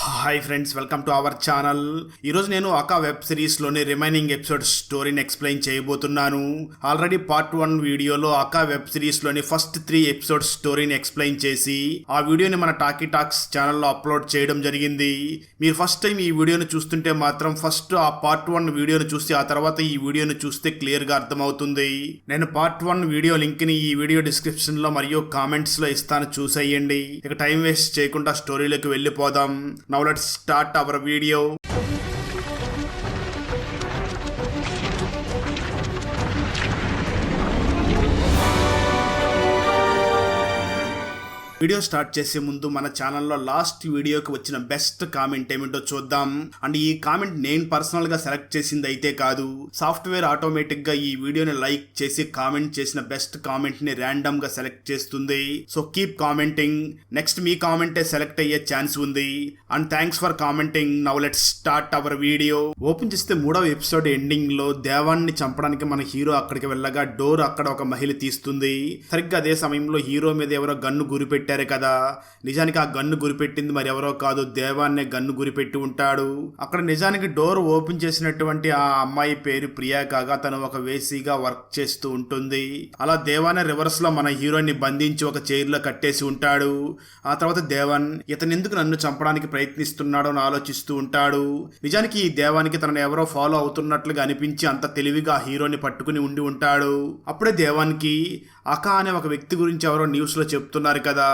Hi friends, welcome to our channel. ఈరోజు నేను అకా web సిరీస్లోని remaining episode స్టోరీని ఎక్స్ప్లెయిన్ చేయబోతున్నాను. ఆల్రెడీ పార్ట్ 1 వీడియోలో అకా వెబ్ సిరీస్లోని ఫస్ట్ 3 ఎపిసోడ్ స్టోరీని ఎక్స్ప్లెయిన్ చేసి ఆ వీడియోని మన టాకీ టాక్స్ ఛానల్లో అప్లోడ్ చేయడం జరిగింది. మీరు ఫస్ట్ టైం ఈ వీడియోని చూస్తుంటే మాత్రం ఫస్ట్ ఆ పార్ట్ 1 వీడియోని చూసి ఆ తర్వాత ఈ వీడియోని చూస్తే క్లియర్గా అర్థమవుతుంది. నేను పార్ట్ 1 వీడియో లింక్ని ఈ వీడియో డిస్క్రిప్షన్లో మరియు కామెంట్స్లో ఇస్తాను, చూసేయండి. ఇక టైం వేస్ట్ చేయకుండా స్టోరీలోకి వెళ్ళిపోదాం. Now let's start our video. Video start చేసే ముందు మన ఛానల్లో లాస్ట్ వీడియోకి వచ్చిన బెస్ట్ కామెంట్ ఏమిటో చూద్దాం. అండ్ ఈ కామెంట్ నేను పర్సనల్గా సెలెక్ట్ చేసింది అయితే కాదు, సాఫ్ట్వేర్ ఆటోమేటిక్గా ఈ వీడియోని లైక్ చేసి కామెంట్ చేసిన బెస్ట్ కామెంట్ని ర్యాండమ్గా సెలెక్ట్ చేస్తుంది. So keep commenting. నెక్స్ట్ మీ కామెంటే సెలెక్ట్ అయ్యే ఛాన్స్ ఉంది. And thanks for commenting. Now let's start our video. Open చేస్తే 3వ ఎపిసోడ్ ఎండింగ్లో దేవాన్ని చంపడానికి మన హీరో అక్కడికి వెళ్ళగా డోర్ అక్కడ ఒక మహిళ తీస్తుంది. సరిగ్గా అదే సమయంలో హీరో మీద ఎవరో గన్ను గురిపెట్టారు కదా. నిజానికి ఆ గన్ను గురిపెట్టింది మరి ఎవరో కాదు, దేవాన్నే గన్ను గురిపెట్టి ఉంటాడు. అక్కడ నిజానికి డోర్ ఓపెన్ చేసినటువంటి ఆ అమ్మాయి పేరు ప్రియా కాగా తను ఒక వేసీగా వర్క్ చేస్తూ ఉంటుంది. అలా దేవానే రివర్స్ లో మన హీరోని బంధించి ఒక చైర్ లో కట్టేసి ఉంటాడు. ఆ తర్వాత దేవన్ ఇతను ఎందుకు నన్ను చంపడానికి ప్రయత్నిస్తున్నాడో అని ఆలోచిస్తూ ఉంటాడు. నిజానికి ఈ దేవానికి తనను ఎవరో ఫాలో అవుతున్నట్లుగా అనిపించి అంత తెలివిగా హీరోని పట్టుకుని ఉండి ఉంటాడు. అప్పుడే దేవానికి అకా అనే ఒక వ్యక్తి గురించి ఎవరో న్యూస్ లో చెప్తున్నారు కదా,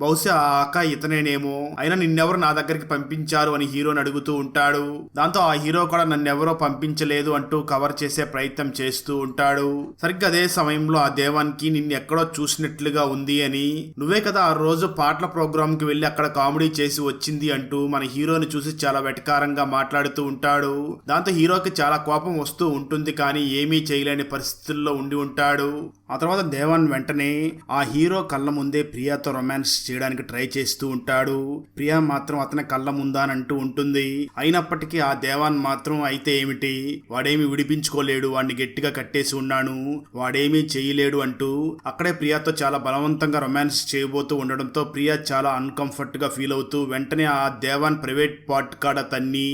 బహుశా ఆ అక్క ఇతనేనేమో, అయినా నిన్నెవరు నా దగ్గరికి పంపించారు అని హీరోని అడుగుతూ ఉంటాడు. దాంతో ఆ హీరో కూడా నన్నెవరో పంపించలేదు అంటూ కవర్ చేసే ప్రయత్నం చేస్తూ ఉంటాడు. సరిగ్గా అదే సమయంలో ఆ దేవానికి నిన్ను ఎక్కడో చూసినట్లుగా ఉంది అని, నువ్వే కదా ఆ రోజు పాటల ప్రోగ్రామ్ కి వెళ్ళి అక్కడ కామెడీ చేసి వచ్చింది అంటూ మన హీరోని చూసి చాలా వెటకారంగా మాట్లాడుతూ ఉంటాడు. దాంతో హీరోకి చాలా కోపం వస్తూ ఉంటుంది, కానీ ఏమీ చేయలేని పరిస్థితుల్లో ఉండి ఉంటాడు. ఆ తర్వాత దేవాన్ వెంటనే ఆ హీరో కళ్ళ ముందే ప్రియాతో రొమాన్స్ చేయడానికి ట్రై చేస్తూ ఉంటాడు. ప్రియా మాత్రం అతని కళ్ళ ముందానంటూ ఉంటుంది. అయినప్పటికీ ఆ దేవాన్ మాత్రం అయితే ఏమిటి, వాడేమీ విడిపించుకోలేడు, వాడిని గట్టిగా కట్టేసి ఉన్నాను, వాడేమీ చేయలేడు అంటూ అక్కడే ప్రియాతో చాలా బలవంతంగా రొమాన్స్ చేయబోతూ ఉండడంతో ప్రియా చాలా అన్కంఫర్ట్ గా ఫీల్ అవుతూ వెంటనే ఆ దేవాన్ ప్రైవేట్ పార్ట్ కాడ తన్ని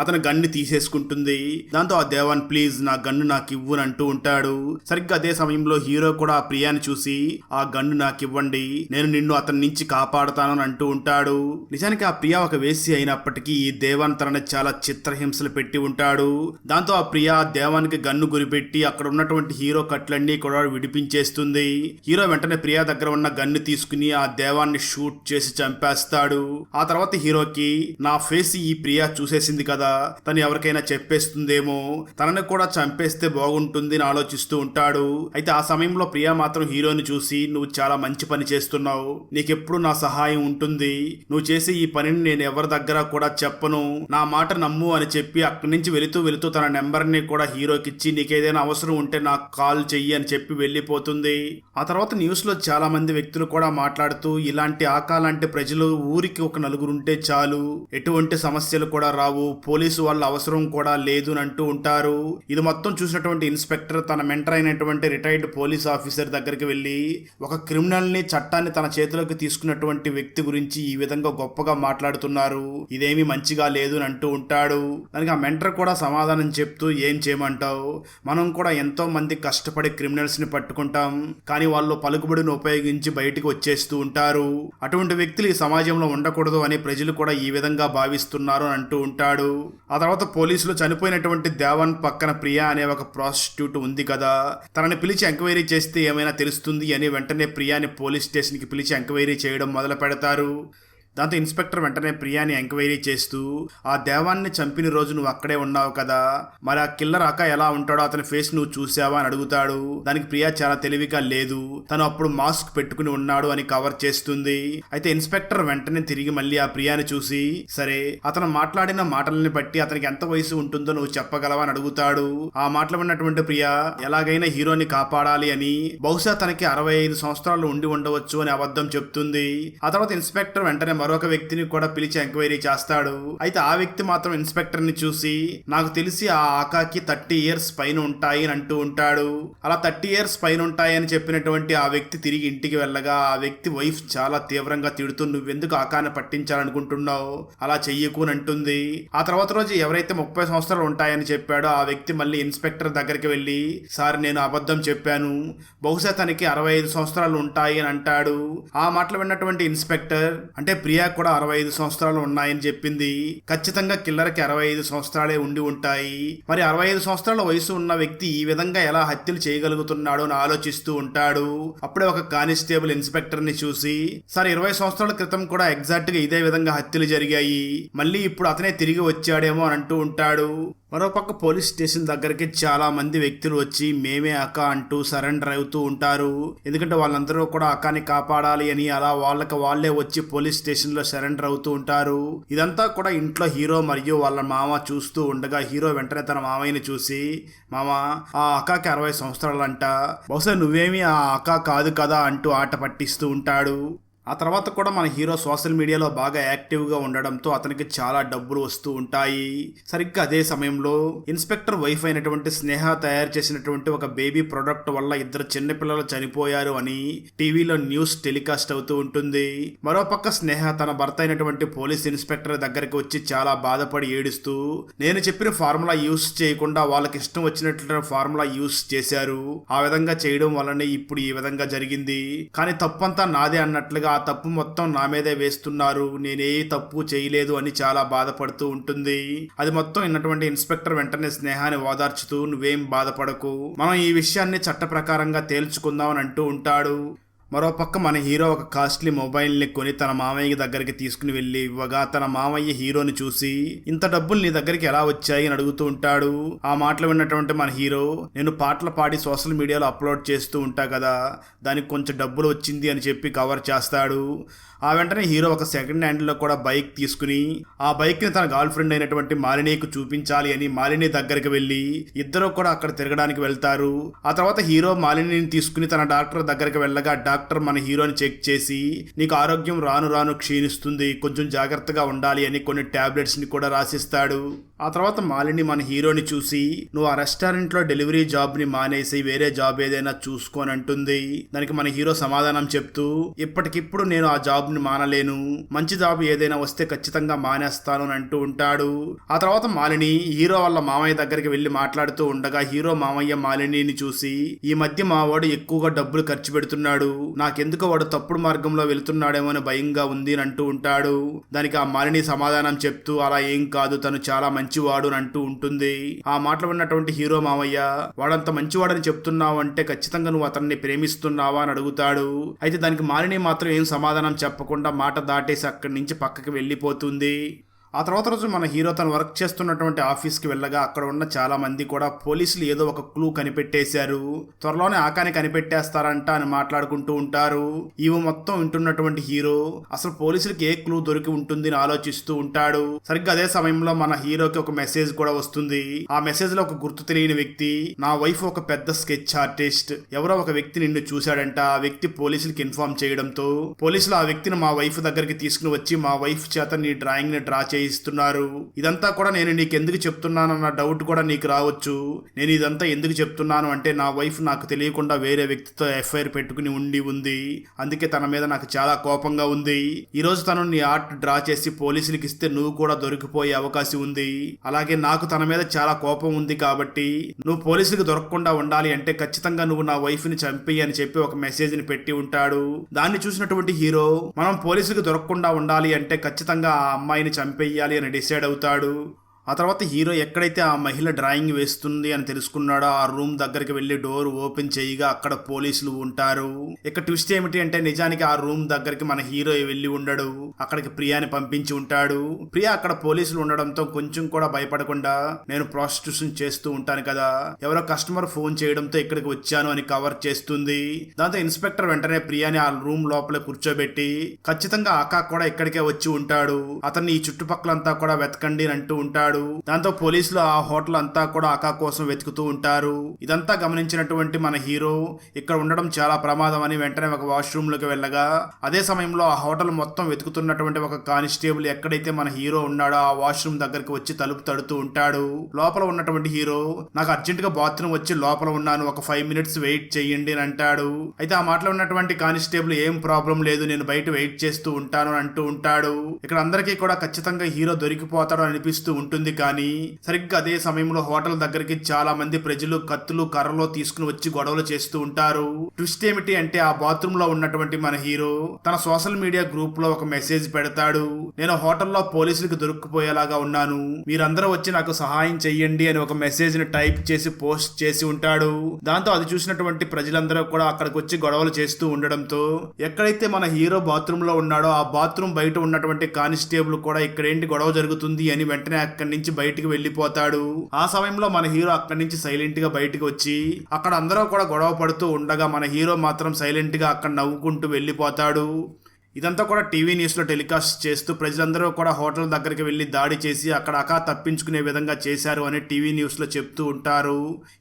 అతని గన్ను తీసేసుకుంటుంది. దాంతో ఆ దేవాన్ ప్లీజ్ నా గన్ను నాకు ఇవ్వు అంటూ ఉంటాడు. సరిగ్గా అదే సమయంలో హీరో కూడా ఆ ప్రియాని చూసి ఆ గన్ను నాకు ఇవ్వండి, నేను నిన్ను అతని నుంచి కాపాడుతానని అంటూ ఉంటాడు. నిజానికి ఆ ప్రియా ఒక వేసి అయినప్పటికీ ఈ దేవాన్ తనని చాలా చిత్రహింసలు పెట్టి ఉంటాడు. దాంతో ఆ ప్రియా దేవానికి గన్ను గురిపెట్టి అక్కడ ఉన్నటువంటి హీరో కట్లన్నీ కూడా విడిపించేస్తుంది. హీరో వెంటనే ప్రియా దగ్గర ఉన్న గన్ను తీసుకుని ఆ దేవాన్ని షూట్ చేసి చంపేస్తాడు. ఆ తర్వాత హీరోకి నా ఫేస్ ఈ ప్రియా చూసేసింది కదా, తను ఎవరికైనా చెప్పేస్తుందేమో, తనని కూడా చంపేస్తే బాగుంటుంది అని ఆలోచిస్తూ ఉంటాడు. అయితే ఆ సమయంలో ప్రియా మాత్రం హీరోని చూసి నువ్వు చాలా మంచి పని చేస్తున్నావు, నీకెప్పుడు నా సహాయం ఉంటుంది, నువ్వు చేసే ఈ పనిని నేను ఎవరి దగ్గర కూడా చెప్పను, నా మాట నమ్ము అని చెప్పి అక్కడి నుంచి వెళుతూ తన నెంబర్ని కూడా హీరోకి ఇచ్చి నీకేదైనా అవసరం ఉంటే నాకు కాల్ చెయ్యి అని చెప్పి వెళ్ళిపోతుంది. ఆ తర్వాత న్యూస్ లో చాలా మంది వ్యక్తులు కూడా మాట్లాడుతూ ఇలాంటి ఆకా లాంటి ప్రజలు ఊరికి ఒక నలుగురుంటే చాలు, ఎటువంటి సమస్యలు కూడా రావు, పోలీసు వాళ్ళ అవసరం కూడా లేదు అని అంటూ ఉంటారు. ఇది మొత్తం చూసినటువంటి ఇన్స్పెక్టర్ తన మెంటర్ అయినటువంటి రిటైర్డ్ పోలీస్ ఆఫీసర్ దగ్గరికి వెళ్ళి ఒక క్రిమినల్ ని చట్టాన్ని తన చేతిలోకి తీసుకున్నటువంటి వ్యక్తి గురించి ఈ విధంగా గొప్పగా మాట్లాడుతున్నారు, ఇదేమీ మంచిగా లేదు అని అంటూ ఉంటాడు. దానికి ఆ మెంటర్ కూడా సమాధానం చెప్తూ ఏం చేయమంటావు, మనం కూడా ఎంతో మంది కష్టపడి క్రిమినల్స్ ని పట్టుకుంటాం, కానీ వాళ్ళు పలుకుబడిని ఉపయోగించి బయటికి వచ్చేస్తూ ఉంటారు, అటువంటి వ్యక్తులు ఈ సమాజంలో ఉండకూడదు అని ప్రజలు కూడా ఈ విధంగా భావిస్తున్నారు అని అంటూ ఉంటాడు. ఆ తర్వాత పోలీసులు చనిపోయినటువంటి దేవన్ పక్కన ప్రియా అనే ఒక ప్రాస్టిట్యూట్ ఉంది కదా, తనని పిలిచి ఎంక్వైరీ చేస్తే ఏమైనా తెలుస్తుంది అని వెంటనే ప్రియాని పోలీస్ స్టేషన్ కి పిలిచి ఎంక్వైరీ చేయడం మొదలు పెడతారు. దాంతో ఇన్స్పెక్టర్ వెంటనే ప్రియాని ఎంక్వైరీ చేస్తూ ఆ దేవాన్ని చంపిన రోజు నువ్వు అక్కడే ఉన్నావు కదా, మరి ఆ కిల్లర్ అక్క ఎలా ఉంటాడో అతని ఫేస్ నువ్వు చూసావా అని అడుగుతాడు. దానికి ప్రియా చాలా తెలివిగా లేదు, తను అప్పుడు మాస్క్ పెట్టుకుని ఉన్నాడు అని కవర్ చేస్తుంది. అయితే ఇన్స్పెక్టర్ వెంటనే తిరిగి మళ్ళీ ఆ ప్రియాని చూసి సరే అతను మాట్లాడిన మాటలని బట్టి అతనికి ఎంత వయసు ఉంటుందో నువ్వు చెప్పగలవా అని అడుగుతాడు. ఆ మాటలు విన్నటువంటి ప్రియా ఎలాగైనా హీరోని కాపాడాలి అని బహుశా తనకి 65 సంవత్సరాలు ఉండి ఉండవచ్చు అని అబద్ధం చెప్తుంది. ఆ తర్వాత ఇన్స్పెక్టర్ వెంటనే మరొక వ్యక్తిని కూడా పిలిచి ఎంక్వైరీ చేస్తాడు. అయితే ఆ వ్యక్తి మాత్రం ఇన్స్పెక్టర్ ని చూసి నాకు తెలిసి ఆ ఆకాకి 30 ఇయర్స్ పైన ఉంటాయి అని అంటూ ఉంటాడు. అలా 30 ఇయర్స్ పైన ఉంటాయని చెప్పినటువంటి ఆ వ్యక్తి తిరిగి ఇంటికి వెళ్ళగా ఆ వ్యక్తి వైఫ్ చాలా తీవ్రంగా తిడుతూ నువ్వెందుకు ఆకాన్ని పట్టించాలనుకుంటున్నావు, అలా చెయ్యకు అని అంటుంది. ఆ తర్వాత రోజు ఎవరైతే 30 సంవత్సరాలు ఉంటాయని చెప్పాడో ఆ వ్యక్తి మళ్ళీ ఇన్స్పెక్టర్ దగ్గరికి వెళ్ళి సార్ నేను అబద్ధం చెప్పాను, బహుశా తనకి 65 సంవత్సరాలు ఉంటాయి అని అంటాడు. ఆ మాటలు విన్నటువంటి ఇన్స్పెక్టర్ అంటే ప్రియా కూడా 65 సంవత్సరాలు ఉన్నాయని చెప్పింది. ఖచ్చితంగా కిల్లర్కి 65 సంవత్సరాలే ఉండి ఉంటాయి. మరి 65 సంవత్సరాల వయసు ఉన్న వ్యక్తి ఈ విధంగా ఎలా హత్యలు చేయగలుగుతున్నాడు అని ఆలోచిస్తూ ఉంటాడు. అప్పుడే ఒక కానిస్టేబుల్ ఇన్స్పెక్టర్ ని చూసి సార్ 20 సంవత్సరాల క్రితం కూడా ఎగ్జాక్ట్ గా ఇదే విధంగా హత్యలు జరిగాయి, మళ్ళీ ఇప్పుడు అతనే తిరిగి వచ్చాడేమో అని అంటూ ఉంటాడు. మరోపక్క పోలీస్ స్టేషన్ దగ్గరికి చాలా మంది వ్యక్తులు వచ్చి మేమే అక్క అంటూ సరెండర్ అవుతూ ఉంటారు. ఎందుకంటే వాళ్ళందరూ కూడా అక్కని కాపాడాలి అని అలా వాళ్ళే వచ్చి పోలీస్ స్టేషన్ లో సరెండర్ అవుతూ ఉంటారు. ఇదంతా కూడా ఇంట్లో హీరో మరియు వాళ్ళ మామ చూస్తూ ఉండగా హీరో వెంటనే తన మామయ్యని చూసి మామ ఆ అక్కకి 60 సంవత్సరాలంట, బహుశా నువ్వేమీ ఆ అక్క కాదు కదా అంటూ ఆట పట్టిస్తూ ఉంటాడు. ఆ తర్వాత కూడా మన హీరో సోషల్ మీడియాలో బాగా యాక్టివ్గా ఉండడంతో అతనికి చాలా డబ్బులు వస్తూ ఉంటాయి. సరిగ్గా అదే సమయంలో ఇన్స్పెక్టర్ వైఫ్ అయినటువంటి స్నేహ తయారు చేసినటువంటి ఒక బేబీ ప్రొడక్ట్ వల్ల 2 చిన్నపిల్లలు చనిపోయారు అని టీవీలో న్యూస్ టెలికాస్ట్ అవుతూ ఉంటుంది. మరోపక్క స్నేహ తన భర్త అయినటువంటి పోలీస్ ఇన్స్పెక్టర్ దగ్గరికి వచ్చి చాలా బాధపడి ఏడుస్తూ నేను చెప్పిన ఫార్ములా యూస్ చేయకుండా వాళ్ళకి ఇష్టం వచ్చినట్లు ఫార్ములా యూస్ చేశారు, ఆ విధంగా చేయడం వల్లనే ఇప్పుడు ఈ విధంగా జరిగింది, కానీ తప్పంతా నాదే అన్నట్లుగా ఆ తప్పు మొత్తం నా మీదే వేస్తున్నారు, నేనే తప్పు చేయలేదు అని చాలా బాధపడుతూ ఉంటుంది. అది మొత్తం విన్నటువంటి ఇన్స్పెక్టర్ వెంటనే స్నేహాన్ని ఓదార్చుతూ నువ్వేం బాధపడకు, మనం ఈ విషయాన్ని చట్ట ప్రకారంగా తేల్చుకుందాం అని అంటూ ఉంటాడు. మరోపక్క మన హీరో ఒక కాస్ట్లీ మొబైల్ని కొని తన మామయ్య దగ్గరికి తీసుకుని వెళ్ళి ఇవ్వగా తన మామయ్య హీరోని చూసి ఇంత డబ్బులు నీ దగ్గరికి ఎలా వచ్చాయి అని అడుగుతూ ఉంటాడు. ఆ మాటలు విన్నటువంటి మన హీరో నేను పాటలు పాడి సోషల్ మీడియాలో అప్లోడ్ చేస్తూ ఉంటా కదా, దానికి కొంచెం డబ్బులు వచ్చింది అని చెప్పి కవర్ చేస్తాడు. ఆ వెంటనే హీరో ఒక సెకండ్ హ్యాండ్లో కూడా బైక్ తీసుకుని ఆ బైక్ని తన గర్ల్ ఫ్రెండ్ అయినటువంటి మాలినికి చూపించాలి అని మాలిని దగ్గరికి వెళ్ళి ఇద్దరు కూడా అక్కడ తిరగడానికి వెళ్తారు. ఆ తర్వాత హీరో మాలిని తీసుకుని తన డాక్టర్ దగ్గరికి వెళ్ళగా డాక్టర్ మన హీరోని చెక్ చేసి నీకు ఆరోగ్యం రాను రాను క్షీణిస్తుంది, కొంచెం జాగ్రత్తగా ఉండాలి అని కొన్ని టాబ్లెట్స్ ని కూడా రాసిస్తాడు. ఆ తర్వాత మాలిని మన హీరోని చూసి నువ్వు ఆ రెస్టారెంట్ లో డెలివరీ జాబ్ ని మానేసి వేరే జాబ్ ఏదైనా చూసుకోని అంటుంది. దానికి మన హీరో సమాధానం చెప్తూ ఇప్పటికిప్పుడు నేను ఆ జాబ్ ని మానలేను, మంచి జాబ్ ఏదైనా వస్తే ఖచ్చితంగా మానేస్తాను అని అంటూ ఉంటాడు. ఆ తర్వాత మాలిని హీరో వాళ్ళ మామయ్య దగ్గరికి వెళ్లి మాట్లాడుతూ ఉండగా హీరో మామయ్య మాలినిని చూసి ఈ మధ్య మా వాడు ఎక్కువగా డబ్బులు ఖర్చు పెడుతున్నాడు, నాకెందుకు వాడు తప్పుడు మార్గంలో వెళుతున్నాడేమో అని భయంగా ఉంది అని అంటూ ఉంటాడు. దానికి ఆ మాలిని సమాధానం చెప్తూ అలా ఏం కాదు, తను చాలా మంచివాడు అని అంటూ ఉంటుంది. ఆ మాటలు విన్నటువంటి హీరో మామయ్య వాడంత మంచివాడని చెప్తున్నావు అంటే ఖచ్చితంగా నువ్వు అతన్ని ప్రేమిస్తున్నావా అని అడుగుతాడు. అయితే దానికి మాలిని మాత్రం ఏం సమాధానం చెప్పకుండా మాట దాటేసి అక్కడి నుంచి పక్కకి వెళ్ళిపోతుంది. ఆ తర్వాత రోజు మన హీరో తను వర్క్ చేస్తున్నటువంటి ఆఫీస్కి వెళ్ళగా అక్కడ ఉన్న చాలా మంది కూడా పోలీసులు ఏదో ఒక క్లూ కనిపెట్టేశారు, త్వరలోనే ఆకాని కనిపెట్టేస్తారంట అని మాట్లాడుకుంటూ ఉంటారు. ఇవి మొత్తం వింటున్నటువంటి హీరో అసలు పోలీసులకి ఏ క్లూ దొరికి ఉంటుంది అని ఆలోచిస్తూ ఉంటాడు. సరిగ్గా అదే సమయంలో మన హీరోకి ఒక మెసేజ్ కూడా వస్తుంది. ఆ మెసేజ్ లో ఒక గుర్తు తెలియని వ్యక్తి నా వైఫ్ ఒక పెద్ద స్కెచ్ ఆర్టిస్ట్, ఎవరో ఒక వ్యక్తి నిన్ను చూశాడంట, ఆ వ్యక్తి పోలీసులకి ఇన్ఫార్మ్ చేయడంతో పోలీసులు ఆ వ్యక్తిని మా వైఫ్ దగ్గరికి తీసుకుని వచ్చి మా వైఫ్ చేత నీ డ్రాయింగ్ ని డ్రా చేయిస్తున్నారు. ఇదంతా కూడా నేను నీకు ఎందుకు చెప్తున్నానన్న డౌట్ కూడా నీకు రావచ్చు. నేను ఇదంతా ఎందుకు చెప్తున్నాను అంటే నా వైఫ్ నాకు తెలియకుండా వేరే వ్యక్తితో ఎఫ్ఐఆర్ పెట్టుకుని ఉంది, అందుకే తన మీద నాకు చాలా కోపంగా ఉంది. ఈ రోజు తను నీ ఆర్ట్ డ్రా చేసి పోలీసులకి ఇస్తే నువ్వు కూడా దొరికిపోయే అవకాశం ఉంది. అలాగే నాకు తన మీద చాలా కోపం ఉంది కాబట్టి నువ్వు పోలీసులకు దొరకకుండా ఉండాలి అంటే ఖచ్చితంగా నువ్వు నా వైఫ్ ని చంపేయి అని చెప్పి ఒక మెసేజ్ ని పెట్టి ఉంటాడు. దాన్ని చూసినటువంటి హీరో మనం పోలీసులకు దొరకకుండా ఉండాలి అంటే ఖచ్చితంగా ఆ అమ్మాయిని చంపేయాలి అని డిసైడ్ అవుతాడు. ఆ తర్వాత హీరో ఎక్కడైతే ఆ మహిళ డ్రాయింగ్ వేస్తుంది అని తెలుసుకున్నాడో ఆ రూమ్ దగ్గరికి వెళ్లి డోర్ ఓపెన్ చేయగా అక్కడ పోలీసులు ఉంటారు. ఇక ట్విస్ట్ ఏమిటి అంటే నిజానికి ఆ రూమ్ దగ్గరికి మన హీరో వెళ్లి ఉండడు, అక్కడికి ప్రియాని పంపించి ఉంటాడు. ప్రియా అక్కడ పోలీసులు ఉండడంతో కొంచెం కూడా భయపడకుండా నేను ప్రాస్టిట్యూషన్ చేస్తూ ఉంటాను కదా, ఎవరో కస్టమర్ ఫోన్ చేయడంతో ఇక్కడికి వచ్చాను అని కవర్ చేస్తుంది. దాంతో ఇన్స్పెక్టర్ వెంటనే ప్రియాని ఆ రూమ్ లోపల కూర్చోబెట్టి ఖచ్చితంగా ఆకా కూడా ఇక్కడికే వచ్చి ఉంటాడు, అతన్ని ఈ చుట్టుపక్కలంతా కూడా వెతకండి అని అంటూ ఉంటాడు. ఉంటాడు. దాంతో పోలీసులు ఆ హోటల్ అంతా కూడా అకా కోసం వెతుకుతూ ఉంటారు. ఇదంతా గమనించినటువంటి మన హీరో ఇక్కడ ఉండడం చాలా ప్రమాదం అని వెంటనే ఒక వాష్రూమ్ లోకి వెళ్ళగా అదే సమయంలో ఆ హోటల్ మొత్తం వెతుకుతున్నటువంటి ఒక కానిస్టేబుల్ ఎక్కడైతే మన హీరో ఉన్నాడో ఆ వాష్రూమ్ దగ్గరికి వచ్చి తలుపు తడుతూ ఉంటాడు. లోపల ఉన్నటువంటి హీరో నాకు అర్జెంట్ గా బాత్రూమ్ వచ్చి లోపల ఉన్నాను, ఒక 5 minutes వెయిట్ చెయ్యండి అని అంటాడు. అయితే ఆ మాటలో ఉన్నటువంటి కానిస్టేబుల్ ఏం ప్రాబ్లం లేదు, నేను బయట వెయిట్ చేస్తూ ఉంటాను అని అంటూ ఉంటాడు. ఇక్కడ అందరికీ కూడా ఖచ్చితంగా హీరో దొరికిపోతాడు అనిపిస్తూ ఉంటుంది. కానీ సరిగ్గా అదే సమయంలో హోటల్ దగ్గరికి చాలా మంది ప్రజలు కత్తులు కర్రలో తీసుకుని వచ్చి గొడవలు చేస్తూ ఉంటారు. ట్విస్ట్ ఏమిటి అంటే ఆ బాత్రూమ్ లో ఉన్నటువంటి మన హీరో తన సోషల్ మీడియా గ్రూప్ లో ఒక మెసేజ్ పెడతాడు. నేను హోటల్లో పోలీసులకు దొరికిపోయేలాగా ఉన్నాను, మీరందరూ వచ్చి నాకు సహాయం చెయ్యండి అని ఒక మెసేజ్ ని టైప్ చేసి పోస్ట్ చేసి ఉంటాడు. దాంతో అది చూసినటువంటి ప్రజలందరూ కూడా అక్కడికి వచ్చి గొడవలు చేస్తూ ఉండడంతో ఎక్కడైతే మన హీరో బాత్రూమ్ లో ఉన్నాడో ఆ బాత్రూమ్ బయట ఉన్నటువంటి కానిస్టేబుల్ కూడా ఇక్కడేంటి గొడవ జరుగుతుంది అని వెంటనే అక్కడి నుంచి బయటికి వెళ్లిపోతాడు. ఆ సమయంలో మన హీరో అక్కడి నుంచి సైలెంట్ గా బయటికి వచ్చి అక్కడ అందరూ కూడా గొడవ పడుతూ ఉండగా మన హీరో మాత్రం సైలెంట్ గా అక్కడ నవ్వుకుంటూ వెళ్లిపోతాడు. ఇదంతా కూడా టీవీ న్యూస్ లో టెలికాస్ట్ చేస్తూ ప్రజలందరూ కూడా హోటల్ దగ్గరికి వెళ్లి దాడి చేసి అక్కడ అకా తప్పించుకునే విధంగా చేశారు అని టీవీ న్యూస్ లో చెప్తూ ఉంటారు.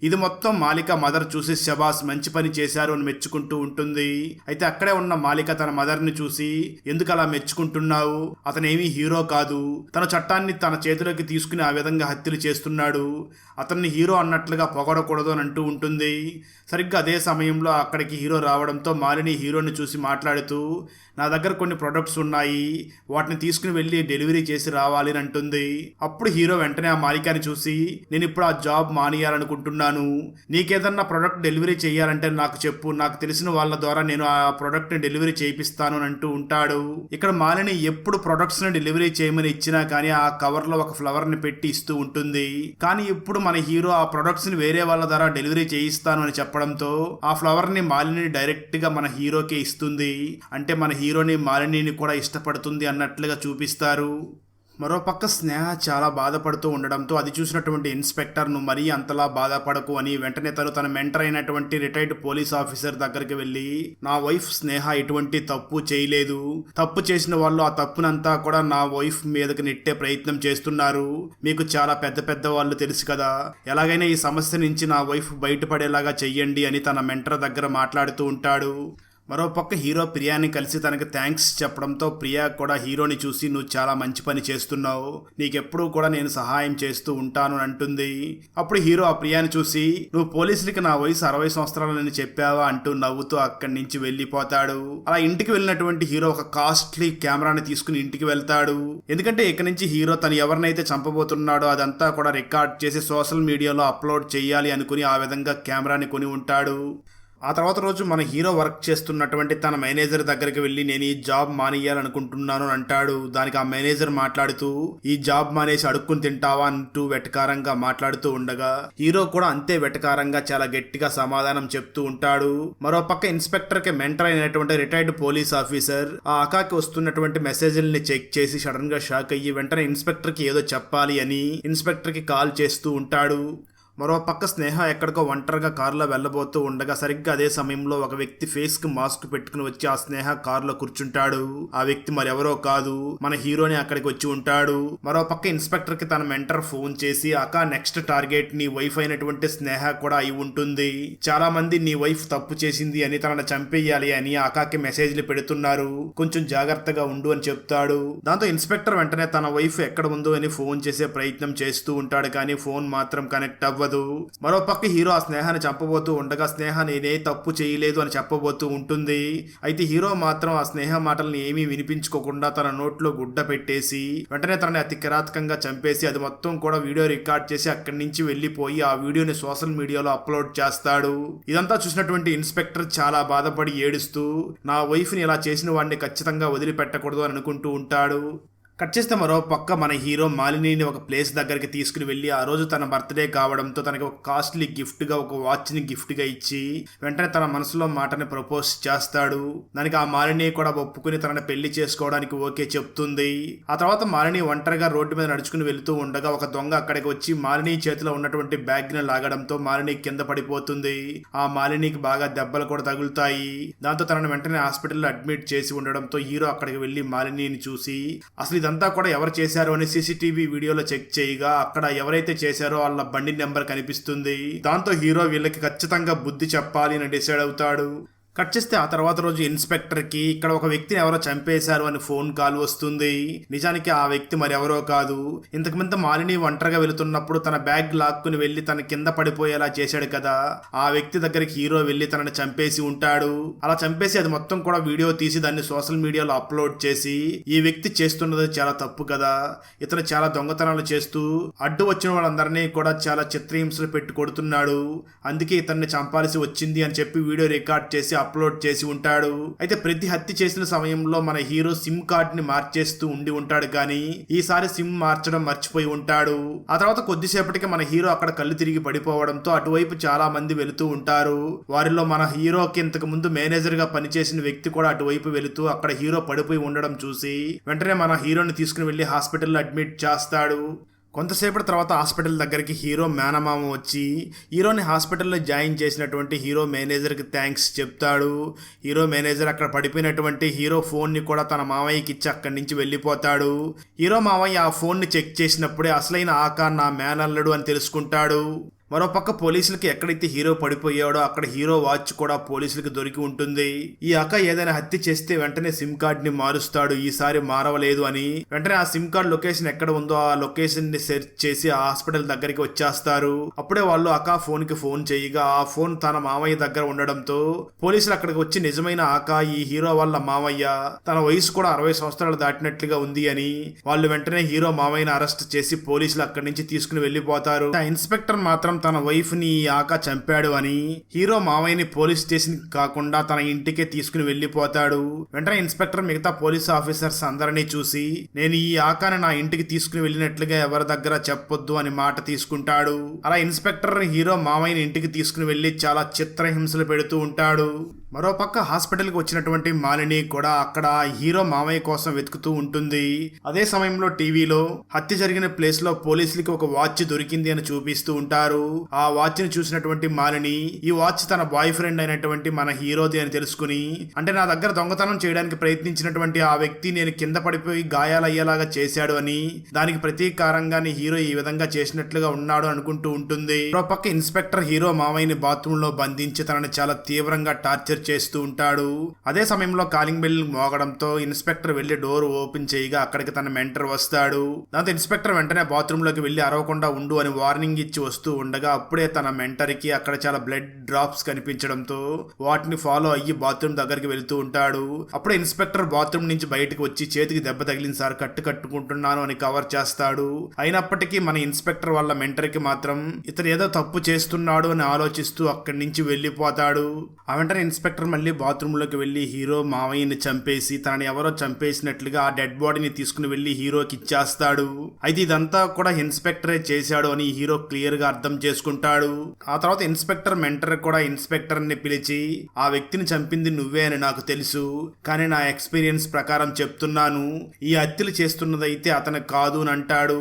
ఇది మొత్తం మాలిక మదర్ చూసి శబాస్ మంచి పని చేశారు అని మెచ్చుకుంటూ ఉంటుంది. అయితే అక్కడే ఉన్న మాలిక తన మదర్ ని చూసి ఎందుకు అలా మెచ్చుకుంటున్నావు, అతనేమీ హీరో కాదు, తన చట్టాన్ని తన చేతిలోకి తీసుకుని ఆ విధంగా హత్యలు చేస్తున్నాడు, అతన్ని హీరో అన్నట్లుగా పొగడకూడదు అని అంటూ ఉంటుంది. సరిగ్గా అదే సమయంలో అక్కడికి హీరో రావడంతో మాలిని హీరోని చూసి మాట్లాడుతూ నా దగ్గర కొన్ని ప్రొడక్ట్స్ ఉన్నాయి, వాటిని తీసుకుని వెళ్ళి డెలివరీ చేసి రావాలి అని అంటుంది. అప్పుడు హీరో వెంటనే ఆ మాలికాని చూసి నేను ఇప్పుడు ఆ జాబ్ మానేయాలనుకుంటున్నాను, నీకేదన్నా ప్రొడక్ట్ డెలివరీ చేయాలంటే నాకు చెప్పు, నాకు తెలిసిన వాళ్ళ ద్వారా నేను ఆ ప్రొడక్ట్ ని డెలివరీ చేయిస్తాను అని అంటూ ఉంటాడు. ఇక్కడ మాలిని ఎప్పుడు ప్రొడక్ట్స్ ని డెలివరీ చేయమని ఇచ్చినా కానీ ఆ కవర్ లో ఒక ఫ్లవర్ ని పెట్టి ఇస్తూ ఉంటుంది. కానీ ఇప్పుడు మన హీరో ఆ ప్రొడక్ట్స్ ని వేరే వాళ్ళ ద్వారా డెలివరీ చేయిస్తాను అని చెప్పడంతో ఆ ఫ్లవర్ ని మాలిని డైరెక్ట్ గా మన హీరోకే ఇస్తుంది. అంటే మన హీరోని మాలినిని కూడా ఇష్టపడుతుంది అన్నట్లుగా చూపిస్తారు. మరోపక్క స్నేహ చాలా బాధపడుతూ ఉండడంతో అది చూసినటువంటి ఇన్స్పెక్టర్ ను మరీ అంతలా బాధపడకు అని వెంటనే తన మెంటర్ అయినటువంటి రిటైర్డ్ పోలీస్ ఆఫీసర్ దగ్గరికి వెళ్ళి నా వైఫ్ స్నేహ ఎటువంటి తప్పు చేయలేదు, తప్పు చేసిన వాళ్ళు ఆ తప్పునంతా కూడా నా వైఫ్ మీదకి నెట్టే ప్రయత్నం చేస్తున్నారు, మీకు చాలా పెద్ద పెద్ద వాళ్ళు తెలుసు కదా, ఎలాగైనా ఈ సమస్య నుంచి నా వైఫ్ బయటపడేలాగా చెయ్యండి అని తన మెంటర్ దగ్గర మాట్లాడుతూ ఉంటాడు. మరోపక్క హీరో ప్రియాని కలిసి తనకి థ్యాంక్స్ చెప్పడంతో ప్రియా కూడా హీరోని చూసి నువ్వు చాలా మంచి పని చేస్తున్నావు, నీకెప్పుడూ కూడా నేను సహాయం చేస్తూ ఉంటాను అని అంటుంది. అప్పుడు హీరో ఆ ప్రియాని చూసి నువ్వు పోలీసులకి నా వయసు 60 సంవత్సరాలని చెప్పావా అంటూ నవ్వుతూ అక్కడి నుంచి వెళ్లిపోతాడు. అలా ఇంటికి వెళ్ళినటువంటి హీరో ఒక కాస్ట్లీ కెమెరాని తీసుకుని ఇంటికి వెళ్తాడు. ఎందుకంటే ఇక నుంచి హీరో తను ఎవరినైతే చంపబోతున్నాడో అదంతా కూడా రికార్డ్ చేసి సోషల్ మీడియాలో అప్లోడ్ చేయాలి అనుకుని ఆ విధంగా కెమెరాని కొని ఉంటాడు. ఆ తర్వాత రోజు మన హీరో వర్క్ చేస్తున్నటువంటి తన మేనేజర్ దగ్గరికి వెళ్ళి నేను ఈ జాబ్ మానేయాలనుకుంటున్నాను అని అంటాడు. దానికి ఆ మేనేజర్ మాట్లాడుతూ ఈ జాబ్ మానేసి అడుక్కుని తింటావా అంటూ వెటకారంగా మాట్లాడుతూ ఉండగా హీరో కూడా అంతే వెటకారంగా చాలా గట్టిగా సమాధానం చెప్తూ ఉంటాడు. మరోపక్క ఇన్స్పెక్టర్ కి మెంటర్ అయినటువంటి రిటైర్డ్ పోలీస్ ఆఫీసర్ ఆ అకాకి వస్తున్నటువంటి మెసేజ్ల్ని చెక్ చేసి సడన్ గా షాక్ అయ్యి వెంటనే ఇన్స్పెక్టర్ కి ఏదో చెప్పాలి అని ఇన్స్పెక్టర్ కి కాల్ చేస్తూ ఉంటాడు. మరోపక్క స్నేహ ఎక్కడికో ఒంటరిగా కారులో వెళ్ళబోతూ ఉండగా సరిగ్గా అదే సమయంలో ఒక వ్యక్తి ఫేస్ కి మాస్క్ పెట్టుకుని వచ్చి ఆ స్నేహ కారులో కూర్చుంటాడు. ఆ వ్యక్తి మరెవరో కాదు, మన హీరోని అక్కడికి వచ్చి ఉంటాడు. మరోపక్క ఇన్స్పెక్టర్ కి తన మెంటర్ ఫోన్ చేసి అక్క నెక్స్ట్ టార్గెట్ నీ వైఫ్ అయినటువంటి స్నేహ కూడా అయి ఉంటుంది, చాలా మంది నీ వైఫ్ తప్పు చేసింది అని తనను చంపేయాలి అని అకాకి మెసేజ్లు పెడుతున్నారు, కొంచెం జాగ్రత్తగా ఉండు అని చెప్తాడు. దాంతో ఇన్స్పెక్టర్ వెంటనే తన వైఫ్ ఎక్కడ ఉందో అని ఫోన్ చేసే ప్రయత్నం చేస్తూ ఉంటాడు. కానీ ఫోన్ మాత్రం కనెక్ట్ అవ్వదు. మరోపక్క హీరో ఆ స్నేహాన్ని చంపబోతూ ఉండగా స్నేహ నేనే తప్పు చేయలేదు అని చెప్పబోతూ ఉంటుంది. అయితే హీరో మాత్రం ఆ స్నేహ మాటల్ని ఏమీ వినిపించుకోకుండా తన నోట్లో గుడ్డ పెట్టేసి వెంటనే తనని అతి కిరాతకంగా చంపేసి అది మొత్తం కూడా వీడియో రికార్డ్ చేసి అక్కడి నుంచి వెళ్లిపోయి ఆ వీడియోని సోషల్ మీడియాలో అప్లోడ్ చేస్తాడు. ఇదంతా చూసినటువంటి ఇన్స్పెక్టర్ చాలా బాధపడి ఏడుస్తూ నా వైఫ్ ని ఇలా చేసిన వాడిని ఖచ్చితంగా వదిలిపెట్టకూడదు అని అనుకుంటూ ఉంటాడు. కట్ చేస్తే మరో పక్క మన హీరో మాలినిని ఒక ప్లేస్ దగ్గరికి తీసుకుని వెళ్ళి ఆ రోజు తన బర్త్డే కావడంతో తనకి ఒక కాస్ట్లీ గిఫ్ట్ గా ఒక వాచ్ ని గిఫ్ట్ గా ఇచ్చి వెంటనే తన మనసులో మాటని ప్రపోజ్ చేస్తాడు. దానికి ఆ మాలిని కూడా ఒప్పుకుని తనని పెళ్లి చేసుకోవడానికి ఓకే చెప్తుంది. ఆ తర్వాత మాలిని ఒంటరిగా రోడ్డు మీద నడుచుకుని వెళ్తూ ఉండగా ఒక దొంగ అక్కడికి వచ్చి మాలిని చేతిలో ఉన్నటువంటి బ్యాగ్ ని లాగడంతో మాలిని కింద పడిపోతుంది. ఆ మాలినికి బాగా దెబ్బలు కూడా తగులుతాయి. దాంతో తనని వెంటనే హాస్పిటల్లో అడ్మిట్ చేసి ఉండడంతో హీరో అక్కడికి వెళ్లి మాలినిని చూసి అసలు ఇదంతా కూడా ఎవరు చేశారో అని సీసీటీవీ వీడియోలో చెక్ చేయగా అక్కడ ఎవరైతే చేశారో వాళ్ళ బండి నెంబర్ కనిపిస్తుంది. దాంతో హీరో వీళ్ళకి ఖచ్చితంగా బుద్ధి చెప్పాలి అని డిసైడ్ అవుతాడు. కట్ చేస్తే ఆ తర్వాత రోజు ఇన్స్పెక్టర్కి ఇక్కడ ఒక వ్యక్తిని ఎవరో చంపేశారు అని ఫోన్ కాల్ వస్తుంది. నిజానికి ఆ వ్యక్తి మరి ఎవరో కాదు, ఇంతకుముందు మాలిని ఒంటరిగా వెళుతున్నప్పుడు తన బ్యాగ్ లాక్కుని వెళ్లి తన కింద పడిపోయేలా చేశాడు కదా, ఆ వ్యక్తి దగ్గరికి హీరో వెళ్లి తనని చంపేసి ఉంటాడు. అలా చంపేసి అది మొత్తం కూడా వీడియో తీసి దాన్ని సోషల్ మీడియాలో అప్లోడ్ చేసి ఈ వ్యక్తి చేస్తున్నది చాలా తప్పు కదా, ఇతను చాలా దొంగతనాలు చేస్తూ అడ్డు వచ్చిన వాళ్ళందరినీ కూడా చాలా చిత్రహింసలు పెట్టి కొడుతున్నాడు, అందుకే ఇతన్ని చంపాల్సి వచ్చింది అని చెప్పి వీడియో రికార్డ్ చేసి అప్లోడ్ చేసి ఉంటాడు. అయితే ప్రతి హత్య చేసిన సమయంలో మన హీరో సిమ్ కార్డ్ ని మార్చేస్తూ ఉండి ఉంటాడు, కానీ ఈసారి సిమ్ మార్చడం మర్చిపోయి ఉంటాడు. ఆ తర్వాత కొద్దిసేపటికి మన హీరో అక్కడ కళ్ళు తిరిగి పడిపోవడంతో అటువైపు చాలా మంది వెళుతూ ఉంటారు. వారిలో మన హీరోకి ఇంతకు ముందు మేనేజర్ గా పనిచేసిన వ్యక్తి కూడా అటువైపు వెళుతూ అక్కడ హీరో పడిపోయి ఉండడం చూసి వెంటనే మన హీరోని తీసుకుని వెళ్లి హాస్పిటల్లో అడ్మిట్ చేస్తాడు. కొంతసేపటి తర్వాత హాస్పిటల్ దగ్గరికి హీరో మేనమామ వచ్చి హీరోని హాస్పిటల్లో జాయిన్ చేసినటువంటి హీరో మేనేజర్కి థ్యాంక్స్ చెప్తాడు. హీరో మేనేజర్ అక్కడ పడిపోయినటువంటి హీరో ఫోన్ని కూడా తన మామయ్యకి ఇచ్చి అక్కడి నుంచి వెళ్ళిపోతాడు. హీరో మామయ్య ఆ ఫోన్ని చెక్ చేసినప్పుడే అసలైన ఆకార్ నా మేనల్లుడు అని తెలుసుకుంటాడు. మరోపక్క పోలీసులకి ఎక్కడైతే హీరో పడిపోయాడో అక్కడ హీరో వాచ్ కూడా పోలీసులకి దొరికి ఉంటుంది. ఈ అక్క ఏదైనా హత్య చేస్తే వెంటనే సిమ్ కార్డ్ ని మారుస్తాడు, ఈసారి మారవలేదు అని. వెంటనే ఆ సిమ్ కార్డ్ లొకేషన్ ఎక్కడ ఉందో ఆ లొకేషన్ ని సెర్చ్ చేసి ఆ హాస్పిటల్ దగ్గరికి వచ్చేస్తారు. అప్పుడే వాళ్ళు అక్క ఫోన్ కి ఫోన్ చేయగా ఆ ఫోన్ తన మామయ్య దగ్గర ఉండడంతో పోలీసులు అక్కడికి వచ్చి నిజమైన అక్క ఈ హీరో వాళ్ళ మామయ్య, తన వయసు కూడా 60 సంవత్సరాలు దాటినట్లుగా ఉంది అని వాళ్ళు వెంటనే హీరో మామయ్యని అరెస్ట్ చేసి పోలీసులు అక్కడి నుంచి తీసుకుని వెళ్లిపోతారు. ఆ ఇన్స్పెక్టర్ మాత్రం తన వైఫ్ ని ఆక చంపాడు అని హీరో మావయ్యని పోలీస్ స్టేషన్ కాకుండా తన ఇంటికే తీసుకుని వెళ్లిపోతాడు. వెంటనే ఇన్స్పెక్టర్ మిగతా పోలీస్ ఆఫీసర్స్ అందరినీ చూసి నేను ఈ ఆకాని నా ఇంటికి తీసుకుని వెళ్ళినట్లుగా ఎవరి దగ్గర చెప్పొద్దు అని మాట తీసుకుంటాడు. అలా ఇన్స్పెక్టర్ హీరో మావయ్యని ఇంటికి తీసుకుని వెళ్లి చాలా చిత్రహింసలు పెడుతూ ఉంటాడు. మరోపక్క హాస్పిటల్కి వచ్చినటువంటి మాలిని కూడా అక్కడ హీరో మామయ్య కోసం వెతుకుతూ ఉంటుంది. అదే సమయంలో టీవీలో హత్య జరిగిన ప్లేస్ లో పోలీసులకి ఒక వాచ్ దొరికింది అని చూపిస్తూ ఉంటారు. ఆ వాచ్ ని చూసినటువంటి మాలిని ఈ వాచ్ తన బాయ్ ఫ్రెండ్ అయినటువంటి మన హీరోది అని తెలుసుకుని, అంటే నా దగ్గర దొంగతనం చేయడానికి ప్రయత్నించినటువంటి ఆ వ్యక్తి నేను కింద పడిపోయి గాయాలయ్యేలాగా చేశాడు అని, దానికి ప్రతీకారంగానే హీరో ఈ విధంగా చేసినట్లుగా ఉన్నాడు అనుకుంటూ ఉంటుంది. మరోపక్క ఇన్స్పెక్టర్ హీరో మామయ్యని బాత్రూమ్ లో బంధించి తనని చాలా తీవ్రంగా టార్చర్ చేస్తూ ఉంటాడు. అదే సమయంలో కాలింగ్ బెల్ మోగడంతో ఇన్స్పెక్టర్ వెళ్లి డోర్ ఓపెన్ చేయగా అక్కడికి తన మెంటర్ వస్తాడు. దాంతో ఇన్స్పెక్టర్ వెంటనే బాత్రూమ్ లోకి వెళ్లి అరవకుండా ఉండు అని వార్నింగ్ ఇచ్చి వస్తూ ఉండగా అప్పుడే తన మెంటర్ కి అక్కడ చాలా బ్లడ్ డ్రాప్స్ కనిపించడంతో వాటిని ఫాలో అయ్యి బాత్రూమ్ దగ్గరికి వెళ్తూ ఉంటాడు. అప్పుడే ఇన్స్పెక్టర్ బాత్రూమ్ నుంచి బయటకు వచ్చి చేతికి దెబ్బ తగిలింది సార్, కట్టుకుంటున్నాను అని కవర్ చేస్తాడు. అయినప్పటికీ మన ఇన్స్పెక్టర్ వాళ్ళ మెంటర్ కి మాత్రం ఇతను ఏదో తప్పు చేస్తున్నాడు అని ఆలోచిస్తూ అక్కడి నుంచి వెళ్లిపోతాడు. ఆ వెంటనే ఇన్స్పెక్టర్ మళ్ళీ బాత్రూమ్ లోకి వెళ్లి హీరో మావయ్యని చంపేసి తనని ఎవరో చంపేసినట్లుగా ఆ డెడ్ బాడీని తీసుకుని వెళ్లి హీరోకి ఇచ్చేస్తాడు. అయితే ఇదంతా కూడా ఇన్స్పెక్టరే చేశాడు అని హీరో క్లియర్ గా అర్థం చేసుకుంటాడు. ఆ తర్వాత ఇన్స్పెక్టర్ మెంటర్ కూడా ఇన్స్పెక్టర్ ని పిలిచి ఆ వ్యక్తిని చంపింది నువ్వే అని నాకు తెలుసు, కానీ నా ఎక్స్పీరియన్స్ ప్రకారం చెప్తున్నాను ఈ హత్యలు చేస్తున్నదైతే అతను కాదు అని అంటాడు.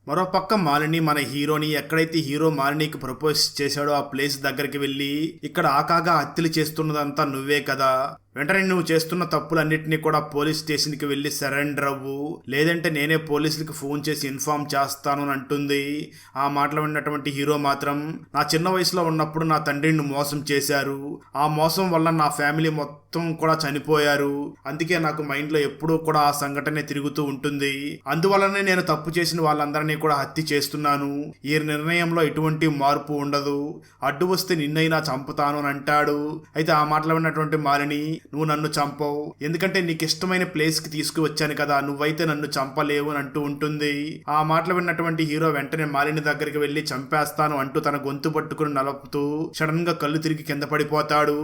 మరోపక్క మాలిని మన హీరోని ఎక్కడైతే హీరో మాలినికి ప్రపోజ్ చేశాడో ఆ ప్లేస్ దగ్గరికి వెళ్ళి ఇక్కడ ఆకాగా హత్యలు చేస్తున్నదంతా నువ్వే కదా, వెంటనే నువ్వు చేస్తున్న తప్పులన్నింటినీ కూడా పోలీస్ స్టేషన్కి వెళ్ళి సరెండర్ అవ్వు, లేదంటే నేనే పోలీసులకు ఫోన్ చేసి ఇన్ఫార్మ్ చేస్తాను అని అంటుంది. ఆ మాటలు విన్నటువంటి హీరో మాత్రం నా చిన్న వయసులో ఉన్నప్పుడు నా తండ్రిని మోసం చేశారు, ఆ మోసం వల్ల నా ఫ్యామిలీ మొత్తం కూడా చనిపోయారు, అందుకే నాకు మైండ్లో ఎప్పుడూ కూడా ఆ సంఘటనే తిరుగుతూ ఉంటుంది, అందువల్లనే నేను తప్పు చేసిన వాళ్ళందరినీ కూడా హత్య చేస్తున్నాను, ఈ నిర్ణయంలో ఎటువంటి మార్పు ఉండదు, అడ్డు వస్తే నిన్నైనా చంపుతాను అని అంటాడు. అయితే ఆ మాటలు విన్నటువంటి మాలిని నువ్వు నన్ను చంపవు, ఎందుకంటే నీకు ఇష్టమైన ప్లేస్ కి తీసుకువచ్చాను కదా, నువ్వైతే నన్ను చంపలేవు అని అంటూ ఉంటుంది. ఆ మాటలు విన్నటువంటి హీరో వెంటనే మాలిని దగ్గరికి వెళ్లి చంపేస్తాను అంటూ తన గొంతు పట్టుకుని నలుపుతూ సడన్ గా కళ్ళు తిరిగి కింద పడిపోతాడు.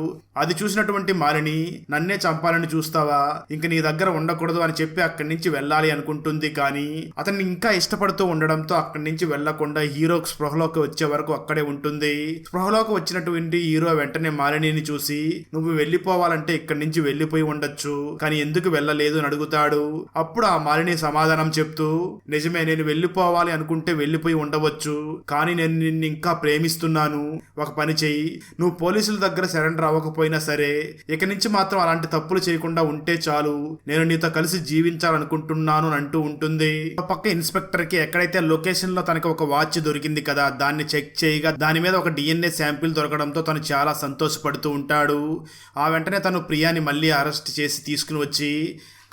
అది చూసినటువంటి మాలిని నన్నే చంపాలని చూస్తావా, ఇంక నీ దగ్గర ఉండకూడదు అని చెప్పి అక్కడి నుంచి వెళ్ళాలి అనుకుంటుంది. కానీ అతన్ని ఇంకా ఇష్టపడుతూ ఉండడంతో అక్కడి నుంచి వెళ్లకుండా హీరోకి స్పృహలోకి వచ్చే వరకు అక్కడే ఉంటుంది. స్పృహలోకి వచ్చినటువంటి హీరో వెంటనే మాలిని చూసి నువ్వు వెళ్ళిపోవాలంటే ఇక్కడ ఇక్కడి నుంచి వెళ్ళిపోయి ఉండొచ్చు, కానీ ఎందుకు వెళ్ళలేదు అని అడుగుతాడు. అప్పుడు ఆ మాలిని సమాధానం చెప్తూ, నిజమే, నేను వెళ్ళిపోవాలి అనుకుంటే వెళ్ళిపోయి ఉండవచ్చు, కానీ నేను నిన్ను ఇంకా ప్రేమిస్తున్నాను. ఒక పని చెయ్యి, నువ్వు పోలీసుల దగ్గర సరెండర్ అవ్వకపోయినా సరే ఇక నుంచి మాత్రం అలాంటి తప్పులు చేయకుండా ఉంటే చాలు, నేను నీతో కలిసి జీవించాలనుకుంటున్నాను అని అంటూ ఉంటుంది. పక్క ఇన్స్పెక్టర్ కి ఎక్కడైతే లొకేషన్ లో తనకి ఒక వాచ్ దొరికింది కదా, దాన్ని చెక్ చేయగా దాని మీద ఒక DNA శాంపిల్ దొరకడంతో తను చాలా సంతోషపడుతూ ఉంటాడు. ఆ వెంటనే తను ప్రియాని మళ్ళీ అరెస్ట్ చేసి తీసుకుని వచ్చి,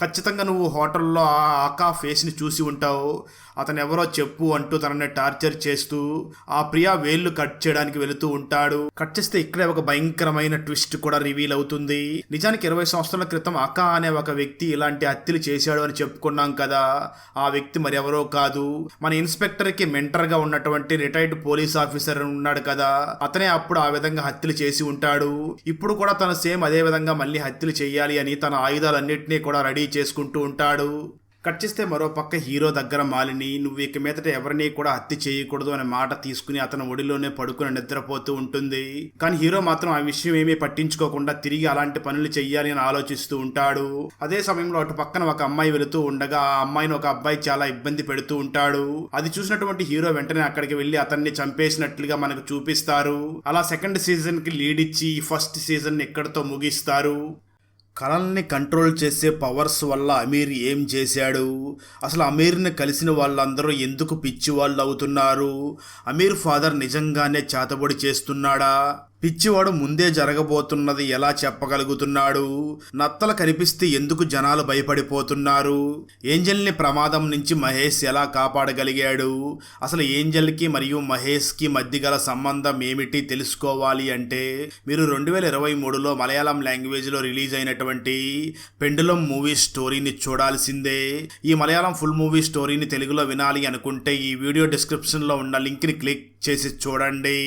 ఖచ్చితంగా నువ్వు హోటల్లో ఆకా ఫేస్ని చూసి ఉంటావు, అతను ఎవరో చెప్పు అంటూ తనని టార్చర్ చేస్తూ ఆ ప్రియా వేళ్ళు కట్ చేయడానికి వెళుతూ ఉంటాడు. కట్ చేస్తే ఇక్కడే ఒక భయంకరమైన ట్విస్ట్ కూడా రివీల్ అవుతుంది. నిజానికి 20 సంవత్సరాల క్రితం అకా అనే ఒక వ్యక్తి ఇలాంటి హత్యలు చేశాడు అని చెప్పుకున్నాం కదా, ఆ వ్యక్తి మరి ఎవరో కాదు, మన ఇన్స్పెక్టర్ కి మెంటర్ గా ఉన్నటువంటి రిటైర్డ్ పోలీస్ ఆఫీసర్ ఉన్నాడు కదా, అతనే అప్పుడు ఆ విధంగా హత్యలు చేసి ఉంటాడు. ఇప్పుడు కూడా తను సేమ్ అదే విధంగా మళ్ళీ హత్యలు చేయాలి అని తన ఆయుధాలన్నింటినీ కూడా రెడీ చేసుకుంటూ ఉంటాడు. కట్ చేస్తే మరో పక్క హీరో దగ్గర మాలిని, నువ్వు ఇక మీదట ఎవరిని కూడా హత్య చేయకూడదు అనే మాట తీసుకుని అతను ఒడిలోనే పడుకుని నిద్రపోతూ ఉంటుంది. కానీ హీరో మాత్రం ఆ విషయం ఏమీ పట్టించుకోకుండా తిరిగి అలాంటి పనులు చెయ్యాలి అని ఆలోచిస్తూ ఉంటాడు. అదే సమయంలో అటు పక్కన ఒక అమ్మాయి వెళుతూ ఉండగా ఆ అమ్మాయిని ఒక అబ్బాయి చాలా ఇబ్బంది పెడుతూ ఉంటాడు. అది చూసినటువంటి హీరో వెంటనే అక్కడికి వెళ్లి అతన్ని చంపేసినట్లుగా మనకు చూపిస్తారు. అలా సెకండ్ సీజన్ కి లీడ్ ఇచ్చి ఫస్ట్ సీజన్ ఇక్కడితో ముగిస్తారు. కళల్ని కంట్రోల్ చేసే పవర్స్ వల్ల అమీర్ ఏం చేశాడు, అసలు అమీర్ని కలిసిన వాళ్ళందరూ ఎందుకు పిచ్చి వాళ్ళు అవుతున్నారు, అమీర్ ఫాదర్ నిజంగానే చేతబడి చేస్తున్నాడా, పిచ్చివాడు ముందే జరగబోతున్నది ఎలా చెప్పగలుగుతున్నాడు, నత్తలు కనిపిస్తే ఎందుకు జనాలు భయపడిపోతున్నారు, ఏంజల్ని ప్రమాదం నుంచి మహేష్ ఎలా కాపాడగలిగాడు, అసలు ఏంజల్కి మరియు మహేష్కి మధ్య గల సంబంధం ఏమిటి తెలుసుకోవాలి అంటే మీరు 2023లో మలయాళం లాంగ్వేజ్లో రిలీజ్ అయినటువంటి పెండులం మూవీ స్టోరీని చూడాల్సిందే. ఈ మలయాళం ఫుల్ మూవీ స్టోరీని తెలుగులో వినాలి అనుకుంటే ఈ వీడియో డిస్క్రిప్షన్లో ఉన్న లింక్ని క్లిక్ చేసి చూడండి.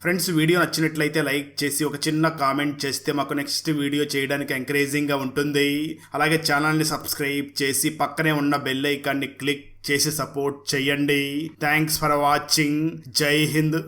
ఫ్రెండ్స్, వీడియో నచ్చినట్లయితే లైక్ చేసి ఒక చిన్న కామెంట్ చేస్తే మాకు నెక్స్ట్ వీడియో చేయడానికి ఎంకరేజింగ్గా ఉంటుంది. అలాగే ఛానల్ని సబ్స్క్రైబ్ చేసి పక్కనే ఉన్న బెల్ ఐకాన్ని క్లిక్ చేసి సపోర్ట్ చేయండి. Thanks for watching. జై హింద్.